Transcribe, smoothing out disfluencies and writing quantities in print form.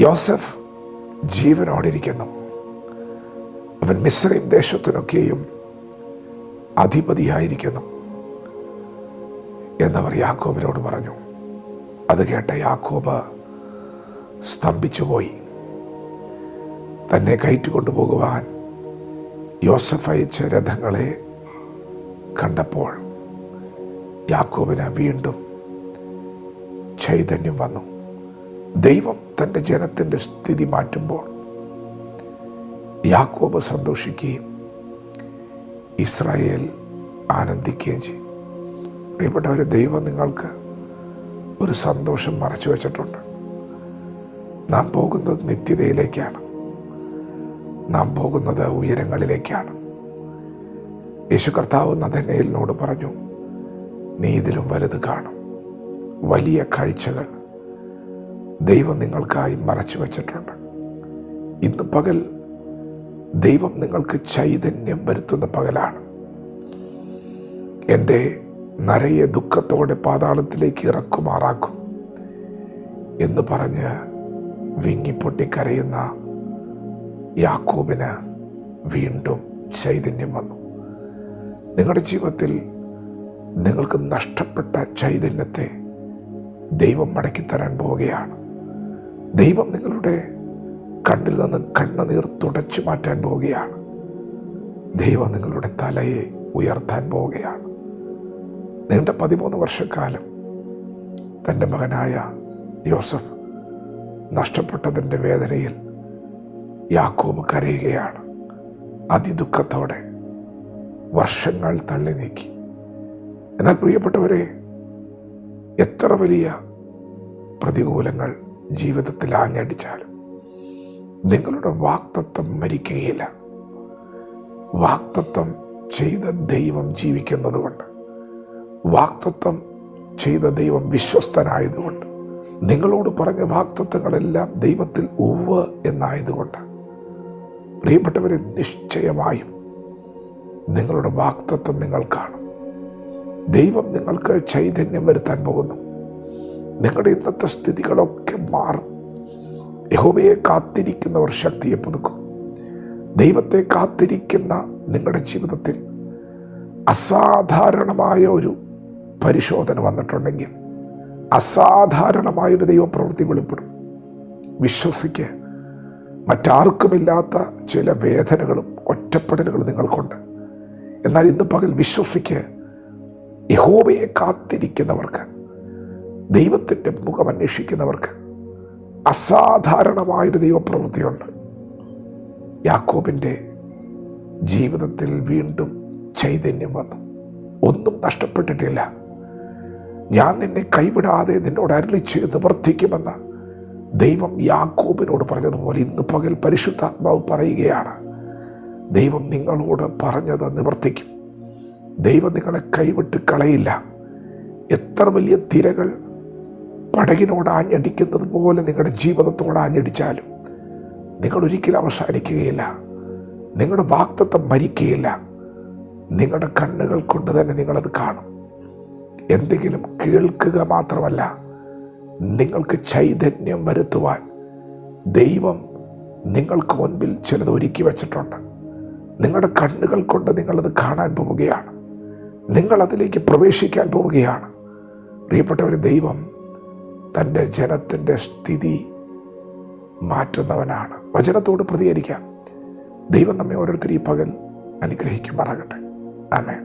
യോസഫ് ജീവനോടിരിക്കുന്നു. അവൻ മിസ്രയീം ദേശത്തിനൊക്കെയും അധിപതിയായിരിക്കുന്നു എന്നവർ യാക്കോബിനോട് പറഞ്ഞു. അത് കേട്ട യാക്കോബ് സ്തംഭിച്ചുപോയി. തന്നെ കയറ്റിക്കൊണ്ടുപോകുവാൻ യോസഫ് അയച്ച രഥങ്ങളെ കണ്ടപ്പോൾ യാക്കോബിന് വീണ്ടും ചൈതന്യം വന്നു. ദൈവം തൻ്റെ ജനത്തിൻ്റെ സ്ഥിതി മാറ്റുമ്പോൾ യാക്കോബ് സന്തോഷിക്കുകയും ഇസ്രായേൽ ആനന്ദിക്കുകയും ചെയ്യും. പ്രിയപ്പെട്ടവരെ, ദൈവം നിങ്ങൾക്ക് ഒരു സന്തോഷം മറച്ചു വച്ചിട്ടുണ്ട്. നാം പോകുന്നത് നിത്യതയിലേക്കാണ്. നാം പോകുന്നത് ഉയരങ്ങളിലേക്കാണ്. യേശു കർത്താവ് നഥനയേലിനോട് പറഞ്ഞു, നീ ഇതിലും വലുത് കാണും. വലിയ കാഴ്ചകൾ ദൈവം നിങ്ങൾക്കായി മറച്ചു വച്ചിട്ടുണ്ട്. ഇന്ന് പകൽ ദൈവം നിങ്ങൾക്ക് ചൈതന്യം വരുത്തുന്ന പകലാണ്. എൻ്റെ നരയെ ദുഃഖത്തോടെ പാതാളത്തിലേക്ക് ഇറക്കുമാറാക്കും എന്ന് പറഞ്ഞ് വിങ്ങിപ്പൊട്ടിക്കരയുന്ന യാക്കോബിന് വീണ്ടും ചൈതന്യം വന്നു. നിങ്ങളുടെ ജീവിതത്തിൽ നിങ്ങൾക്ക് നഷ്ടപ്പെട്ട ചൈതന്യത്തെ ദൈവം മടക്കിത്തരാൻ പോവുകയാണ്. ദൈവം നിങ്ങളുടെ കണ്ണിൽ നിന്ന് കണ്ണുനീർ തുടച്ചു മാറ്റാൻ പോവുകയാണ്. ദൈവം നിങ്ങളുടെ തലയെ ഉയർത്താൻ പോവുകയാണ്. നീണ്ട 13 വർഷക്കാലം തൻ്റെ മകനായ യോസഫ് നഷ്ടപ്പെട്ടതിൻ്റെ വേദനയിൽ യാക്കോബ് കരയുകയാണ്. അതിദുഃഖത്തോടെ വർഷങ്ങൾ തള്ളി നീക്കി. എന്നാൽ പ്രിയപ്പെട്ടവരെ, എത്ര വലിയ പ്രതികൂലങ്ങൾ ജീവിതത്തിൽ ആഞ്ഞടിച്ചാലും നിങ്ങളുടെ വാഗ്ദത്തം മരിക്കുകയില്ല. വാഗ്ദത്തം ചെയ്ത ദൈവം ജീവിക്കുന്നതുകൊണ്ട്, വാഗ്ദത്തം ചെയ്ത ദൈവം വിശ്വസ്തനായതുകൊണ്ട്, നിങ്ങളോട് പറഞ്ഞ വാഗ്ദത്തങ്ങളെല്ലാം ദൈവത്തിൽ ഉവ്വ് എന്നായതുകൊണ്ട്, പ്രിയപ്പെട്ടവരെ, നിശ്ചയമായും നിങ്ങളുടെ വാഗ്ദത്തം നിങ്ങൾ കാണും. ദൈവം നിങ്ങൾക്ക് ചൈതന്യം വരുത്താൻ പോകുന്നു. നിങ്ങളുടെ ഇന്നത്തെ സ്ഥിതികളൊക്കെ മാറും. യഹോവയെ കാത്തിരിക്കുന്നവർ ശക്തിയെ പുതുക്കും. ദൈവത്തെ കാത്തിരിക്കുന്ന നിങ്ങളുടെ ജീവിതത്തിൽ അസാധാരണമായ ഒരു പരിശോധന വന്നിട്ടുണ്ടെങ്കിൽ, അസാധാരണമായൊരു ദൈവപ്രവൃത്തി വെളിപ്പെടും. വിശ്വസിക്ക്. മറ്റാർക്കുമില്ലാത്ത ചില വേദനകളും ഒറ്റപ്പെടലുകളും നിങ്ങൾക്കുണ്ട്. എന്നാൽ ഇന്ന് പകൽ വിശ്വസിക്ക്. യഹോവയെ കാത്തിരിക്കുന്നവർക്ക്, ദൈവത്തിൻ്റെ മുഖം അന്വേഷിക്കുന്നവർക്ക് അസാധാരണമായൊരു ദൈവപ്രവൃത്തിയുണ്ട്. യാക്കോബിൻ്റെ ജീവിതത്തിൽ വീണ്ടും ചൈതന്യം വന്നു. ഒന്നും നഷ്ടപ്പെട്ടിട്ടില്ല. ഞാൻ നിന്നെ കൈവിടാതെ നിന്നോട് അരുളിച്ച് നിവർത്തിക്കുമെന്ന് ദൈവം യാക്കോബിനോട് പറഞ്ഞതുപോലെ ഇന്ന് പകൽ പരിശുദ്ധാത്മാവ് പറയുകയാണ്, ദൈവം നിങ്ങളോട് പറഞ്ഞത് നിവർത്തിക്കും. ദൈവം നിങ്ങളെ കൈവിട്ട് കളയില്ല. എത്ര വലിയ തിരകൾ പടകിനോട് ആഞ്ഞടിക്കുന്നത് പോലെ നിങ്ങളുടെ ജീവിതത്തോട് ആഞ്ഞടിച്ചാലും നിങ്ങൾ ഒരിക്കലും അവസാനിക്കുകയില്ല. നിങ്ങളുടെ വാഗ്ദത്തം മരിക്കുകയില്ല. നിങ്ങളുടെ കണ്ണുകൾ കൊണ്ട് തന്നെ നിങ്ങളത് കാണും. എന്തെങ്കിലും കേൾക്കുക മാത്രമല്ല, നിങ്ങൾക്ക് ചൈതന്യം വരുത്തുവാൻ ദൈവം നിങ്ങൾക്ക് മുൻപിൽ ചിലത് ഒരുക്കി വച്ചിട്ടുണ്ട്. നിങ്ങളുടെ കണ്ണുകൾ കൊണ്ട് നിങ്ങളത് കാണാൻ പോവുകയാണ്. നിങ്ങളതിലേക്ക് പ്രവേശിക്കാൻ പോവുകയാണ്. പ്രിയപ്പെട്ടവർ, ദൈവം തൻ്റെ ജനത്തിൻ്റെ സ്ഥിതി മാറ്റുന്നവനാണ്. വചനത്തോട് പ്രതികരിക്കാം. ദൈവം നമ്മെ ഓരോരുത്തരും ഈ പകൽ അനുഗ്രഹിക്കുമാറാകട്ടെ. ആമേൻ.